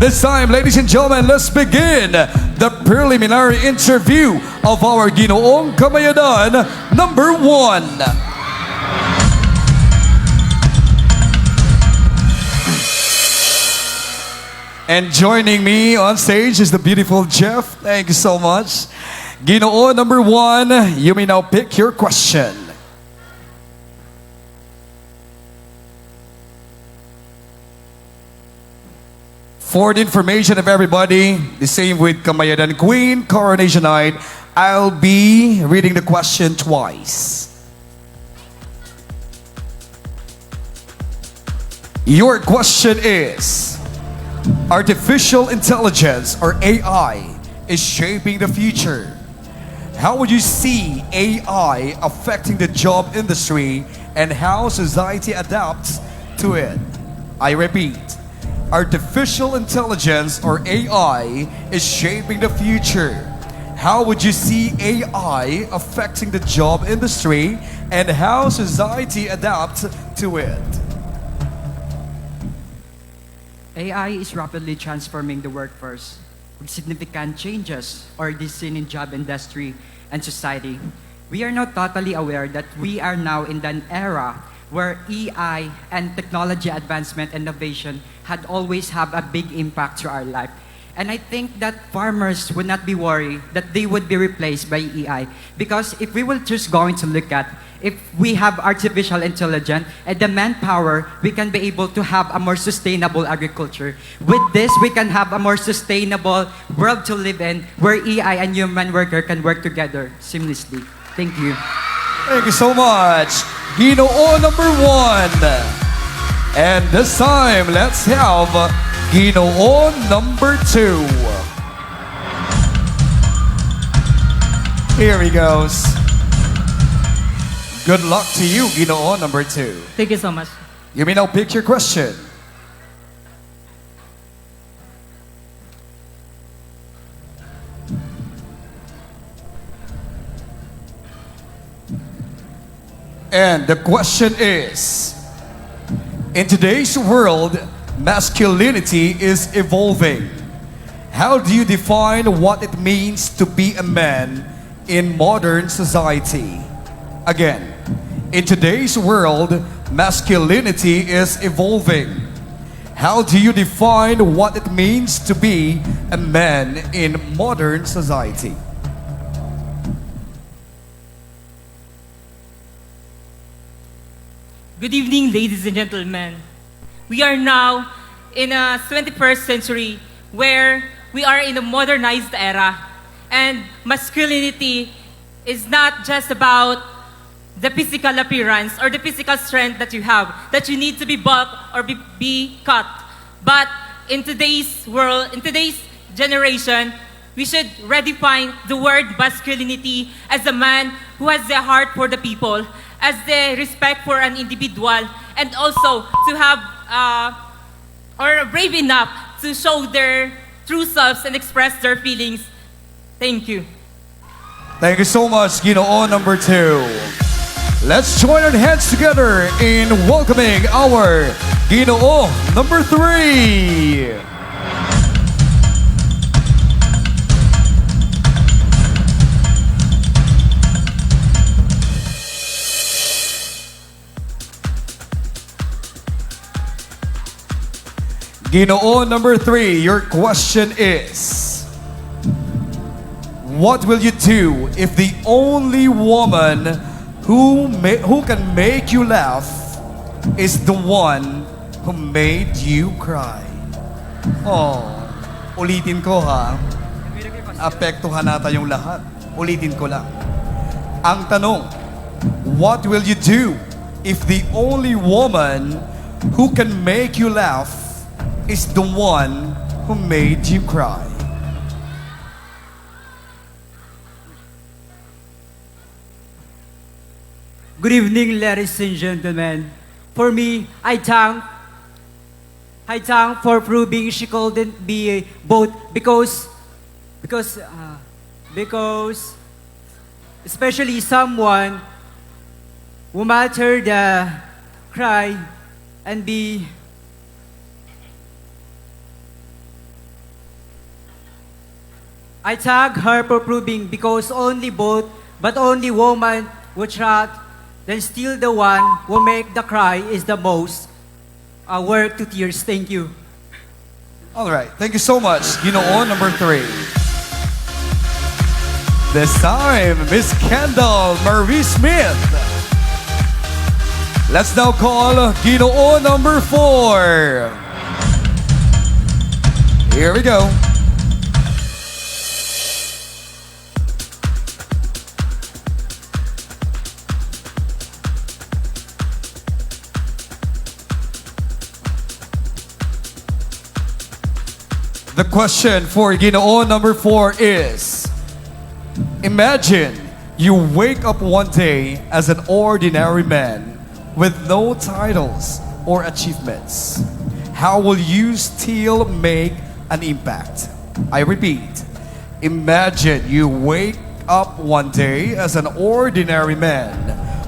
This time, ladies and gentlemen, let's begin the preliminary interview of our Ginoong Kamayadan number 1. And joining me on stage is the beautiful Jeff. Thank you so much. Ginoo number 1, you may now pick your question. For the information of everybody, the same with Kamayadan Queen, Coronation Night, I'll be reading the question twice. Your question is, artificial intelligence or AI is shaping the future. How would you see AI affecting the job industry and how society adapts to it? I repeat, artificial intelligence or AI is shaping the future. How would you see AI affecting the job industry and how society adapts to it? AI is rapidly transforming the workforce with significant changes already seen in job industry and society. We are now totally aware that we are now in an era where AI and technology advancement and innovation had always have a big impact to our life. And I think that farmers would not be worried that they would be replaced by AI, because if we will just going to look at, if we have artificial intelligence and the manpower, we can be able to have a more sustainable agriculture. With this, we can have a more sustainable world to live in where AI and human worker can work together seamlessly. Thank you. Thank you so much. Ginoo number 1. And this time, let's have Ginoo number 2. Here he goes. Good luck to you, Ginoo number 2. Thank you so much. You may now pick your question. And the question is, in today's world, masculinity is evolving. How do you define what it means to be a man in modern society? Again, in today's world, masculinity is evolving. How do you define what it means to be a man in modern society? Good evening, ladies and gentlemen. We are now in a 21st century where we are in a modernized era, and masculinity is not just about the physical appearance or the physical strength that you have, that you need to be bulked or be cut. But in today's world, in today's generation, we should redefine the word masculinity as a man who has the heart for the people, as the respect for an individual, and also to have or brave enough to show their true selves and express their feelings. Thank you. Thank you so much, Ginoo number 2. Let's join our hands together in welcoming our Ginoo number 3. Ginoo number 3, your question is, what will you do if the only woman who can make you laugh is the one who made you cry? Oh, ulitin ko ha. Apektuhan natin yung lahat. Ulitin ko lang. Ang tanong, what will you do if the only woman who can make you laugh is the one who made you cry? Good evening, ladies and gentlemen. For me, I thank for proving she couldn't be both because especially someone who matter the cry and be I tag her for proving because only both, but only woman would try, then still the one who make the cry is the most worth to tears. Thank you. All right, thank you so much. Ginoong number 3. This time, Miss Kendall Marie Smith. Let's now call Ginoong number 4. Here we go. The question for Ginoong number 4 is, imagine you wake up one day as an ordinary man with no titles or achievements. How will you still make an impact? I repeat, imagine you wake up one day as an ordinary man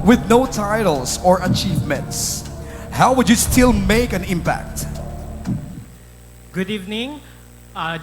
with no titles or achievements. How would you still make an impact? Good evening.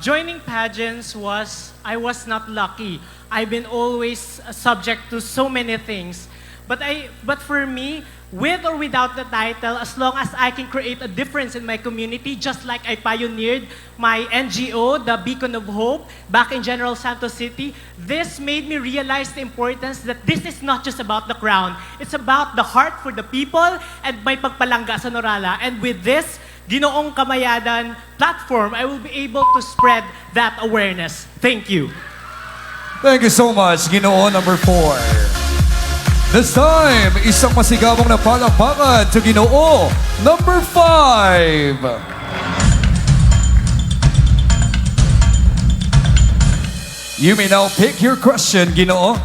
Joining pageants I was not lucky. I've been always subject to so many things. But for me, with or without the title, as long as I can create a difference in my community, just like I pioneered my NGO, the Beacon of Hope, back in General Santos City, this made me realize the importance that this is not just about the crown. It's about the heart for the people and may pagpalangga sa Norala. And with this, Ginoong Kamayadan platform, I will be able to spread that awareness. Thank you. Thank you so much, Ginoong number 4. This time, isang masigabong na palakpakan to Ginoo number 5. You may now pick your question, Ginoo.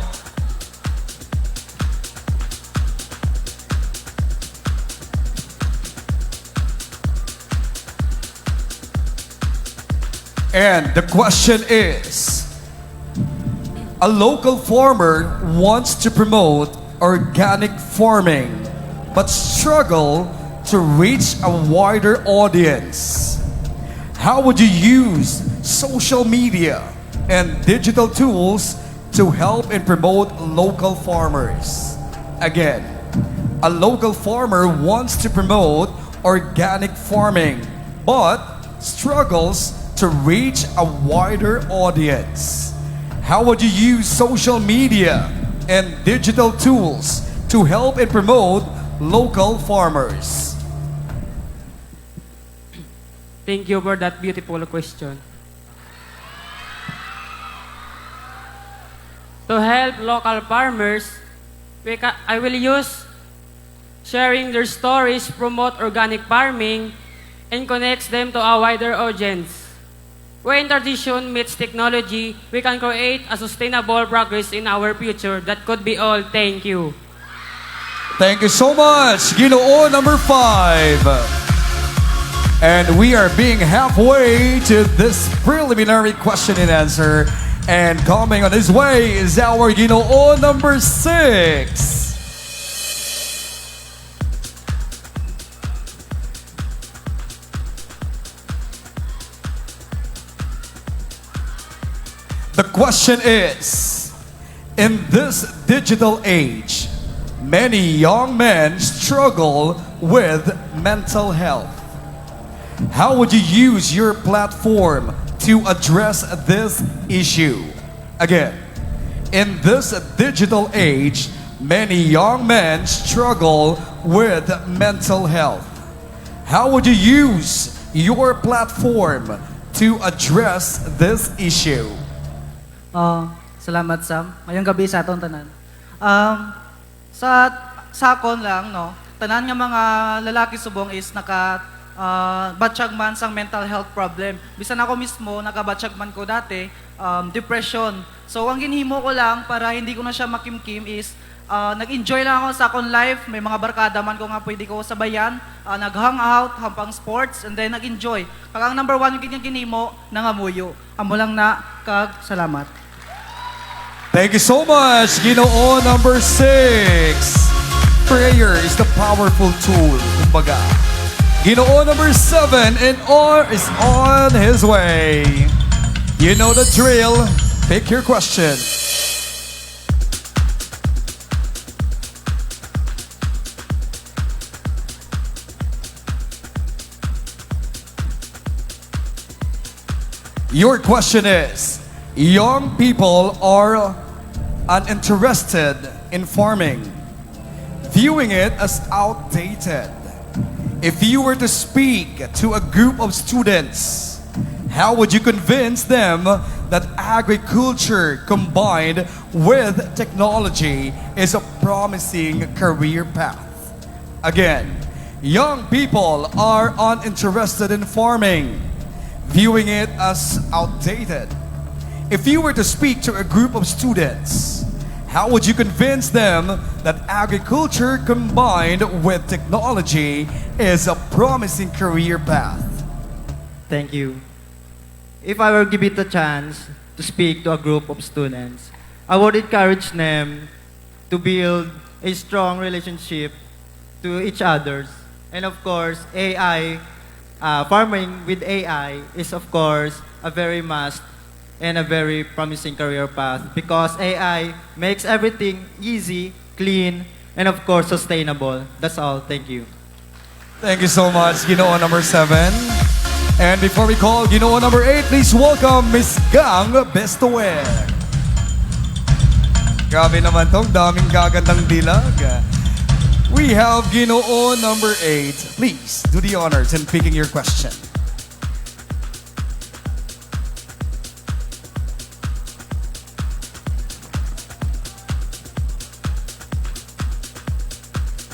And the question is, a local farmer wants to promote organic farming but struggle to reach a wider audience. How would you use social media and digital tools to help and promote local farmers? Again, a local farmer wants to promote organic farming but struggles to reach a wider audience. How would you use social media and digital tools to help and promote local farmers? Thank you for that beautiful question. To help local farmers, I will use sharing their stories, promote organic farming, and connects them to a wider audience. When tradition meets technology, we can create a sustainable progress in our future. That could be all. Thank you. Thank you so much, Ginoo number 5. And we are being halfway to this preliminary question and answer. And coming on his way is our Ginoo number 6. The question is, in this digital age, many young men struggle with mental health. How would you use your platform to address this issue? Again, in this digital age, many young men struggle with mental health. How would you use your platform to address this issue? Salamat Sam. Ngayong gabi sa atong tanan. Sa sakon lang no, tanan nga mga lalaki subong is batsyag man sang mental health problem. Bisan ako mismo nakabatsyag man ko dati, depression. So ang ginhimo ko lang para hindi ko na siya makimkim is nag-enjoy lang ako sa akong life. May mga barkada man ko nga pwede ko sabayan, nag-hang out, hampang sports, and then nag-enjoy. Kaya ang number 1 yung ginhimo, nangamuyo. Amo lang na kag salamat. Thank you so much, Ginoo number 6. Prayer is the powerful tool, kumbaga. Ginoo number 7 and is on his way. You know the drill. pick your question. Your question is, young people are uninterested in farming, viewing it as outdated. If you were to speak to a group of students, how would you convince them that agriculture combined with technology is a promising career path? Again, young people are uninterested in farming, viewing it as outdated. If you were to speak to a group of students, how would you convince them that agriculture combined with technology is a promising career path? Thank you. If I were given the chance to speak to a group of students, I would encourage them to build a strong relationship to each other. And of course, farming with AI is of course a very must and a very promising career path because AI makes everything easy, clean, and of course sustainable. That's all. Thank you. Thank you so much, Ginoong number 7. And before we call Ginoong number 8, please welcome Miss Gang Bestower. Grabe naman tong daming gagandang dilag. We have Ginoong number 8. Please do the honors in picking your question.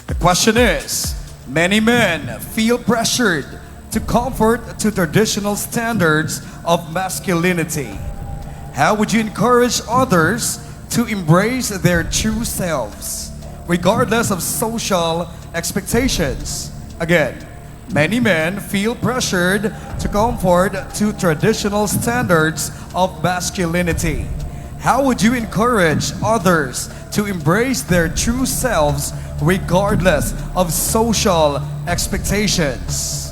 The question is, many men feel pressured to convert to traditional standards of masculinity. How would you encourage others to embrace their true selves, regardless of social expectations? Again, many men feel pressured to convert to traditional standards of masculinity. How would you encourage others to embrace their true selves regardless of social expectations?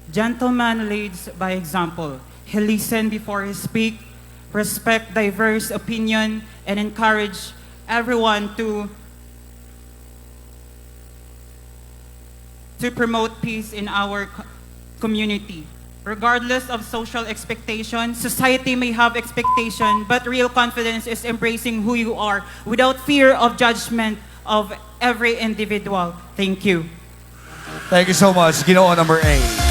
Gentleman leads by example. He listens before he speaks, respect diverse opinion, and encourage everyone to promote peace in our community. Regardless of social expectations, society may have expectation, but real confidence is embracing who you are without fear of judgment of every individual. Thank you. Thank you so much, Ginoong number 8.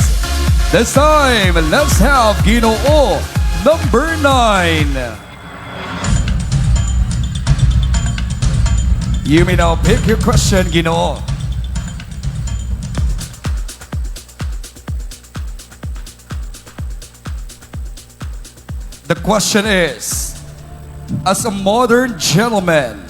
This time, let's have Ginoong number 9. You may now pick your question, Ginoong. The question is, as a modern gentleman,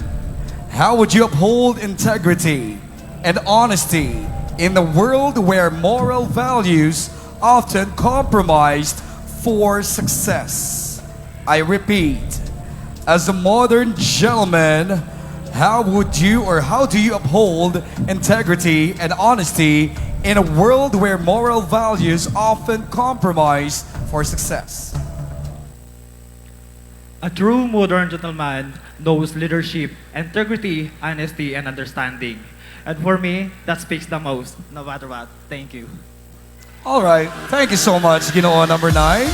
how would you uphold integrity and honesty in the world where moral values often compromised for success? I repeat, as a modern gentleman, how do you uphold integrity and honesty in a world where moral values often compromise for success? A true modern gentleman knows leadership, integrity, honesty, and understanding. And for me, that speaks the most, no matter what. Thank you. All right, thank you so much, Ginoong number 9.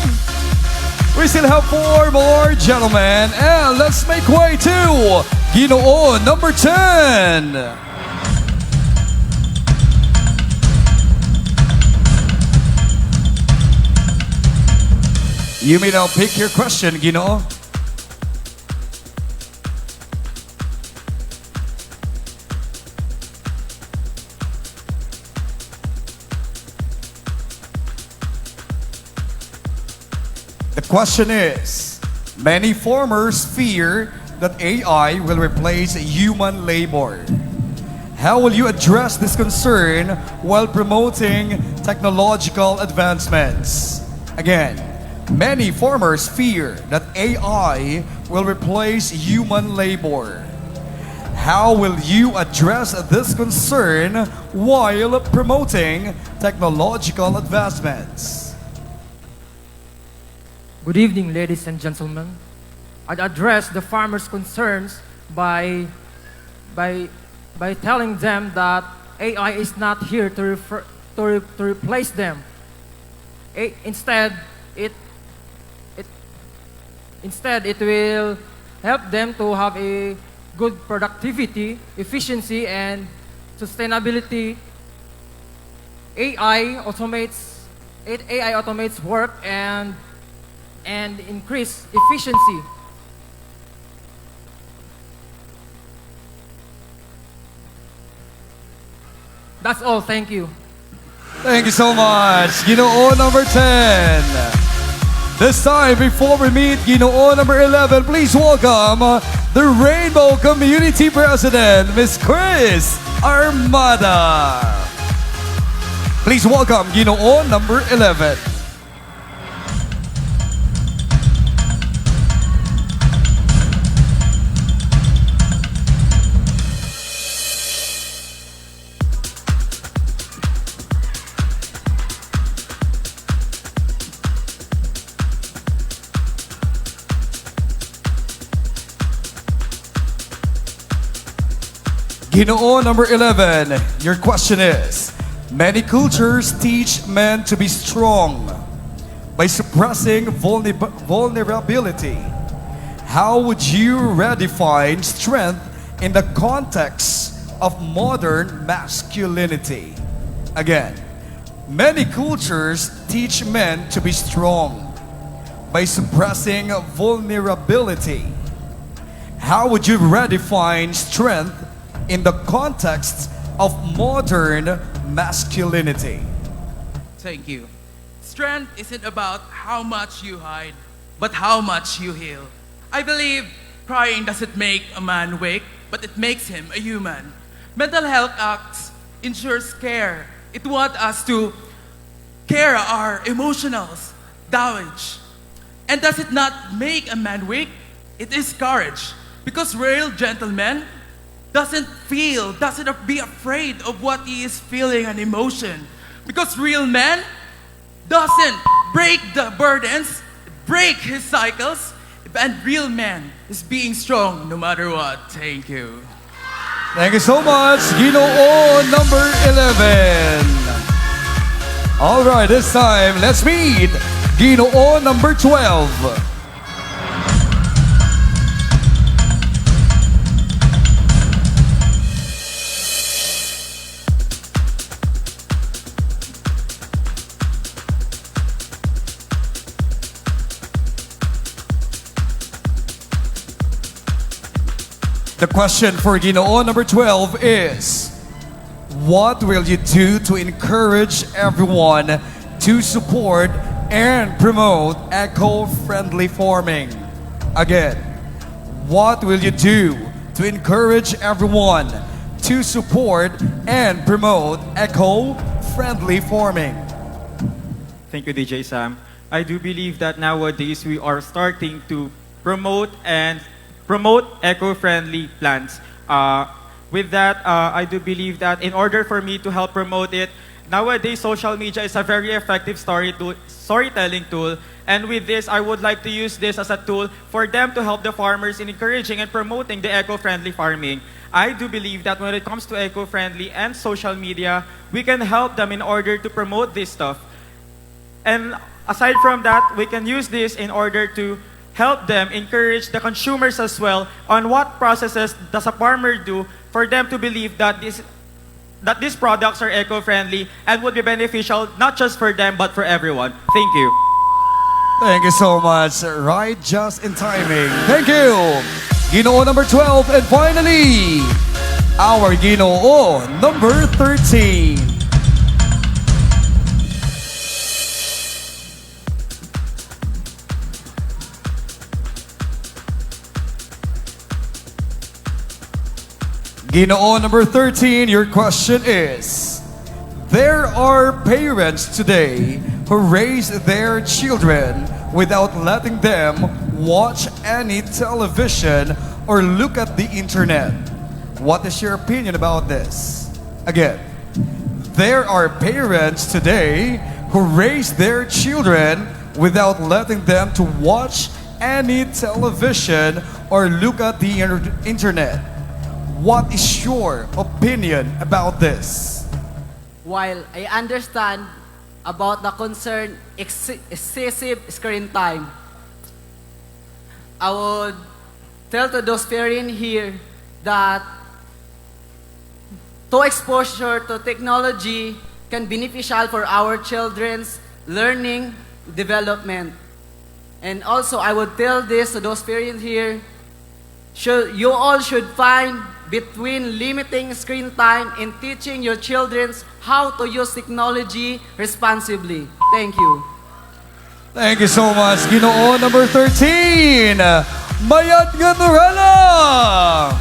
We still have 4 more gentlemen, and let's make way to Ginoong number 10. You may now pick your question, Ginoong. The question is, many farmers fear that AI will replace human labor. How will you address this concern while promoting technological advancements? Again, many farmers fear that AI will replace human labor. How will you address this concern while promoting technological advancements? Good evening, ladies and gentlemen. I'd address the farmers' concerns by telling them that AI is not here to replace them. Instead, it will help them to have a good productivity, efficiency, and sustainability. AI automates work and increase efficiency. That's all. Thank you. Thank you so much. Ginoong number 10. This time, before we meet Ginoong number 11, please welcome the Rainbow Community President, Miss Chris Armada. Please welcome Ginoong number 11. Ginoong number 11, your question is, many cultures teach men to be strong by suppressing vulnerability. How would you redefine strength in the context of modern masculinity? Again, many cultures teach men to be strong by suppressing vulnerability. How would you redefine strength in the context of modern masculinity? Thank you. Strength isn't about how much you hide, but how much you heal. I believe crying doesn't make a man weak, but it makes him a human. Mental health acts ensures care. It wants us to care our emotionals, damage. And does it not make a man weak? It is courage. Because real gentlemen doesn't be afraid of what he is feeling and emotion. Because real men doesn't break the burdens, break his cycles, and real man is being strong no matter what. Thank you. Thank you so much, Ginoong number 11. All right, this time, let's meet Ginoong number 12. The question for Ginoong number 12 is, what will you do to encourage everyone to support and promote eco-friendly farming? Again, what will you do to encourage everyone to support and promote eco-friendly farming? Thank you, DJ Sam. I do believe that nowadays we are starting to promote eco-friendly plants. With that, I do believe that in order for me to help promote it, nowadays social media is a very effective storytelling tool. And with this, I would like to use this as a tool for them to help the farmers in encouraging and promoting the eco-friendly farming. I do believe that when it comes to eco-friendly and social media, we can help them in order to promote this stuff. And aside from that, we can use this in order to help them encourage the consumers as well on what processes does a farmer do for them to believe that these products are eco-friendly and would be beneficial not just for them but for everyone. Thank you. Thank you so much. Right, just in timing. Thank you. Ginoong number 12, and finally, our Ginoong number 13. Ginoo number 13, your question is, there are parents today who raise their children without letting them watch any television or look at the internet. What is your opinion about this? Again, there are parents today who raise their children without letting them to watch any television or look at the internet. What is your opinion about this? While I understand about the concern excessive screen time, I would tell to those parents here that to exposure to technology can beneficial for our children's learning development. And also, I would tell this to those parents here, you all should find between limiting screen time and teaching your children how to use technology responsibly. Thank you. Thank you so much, Ginoo number 13, Mayad Ganorela!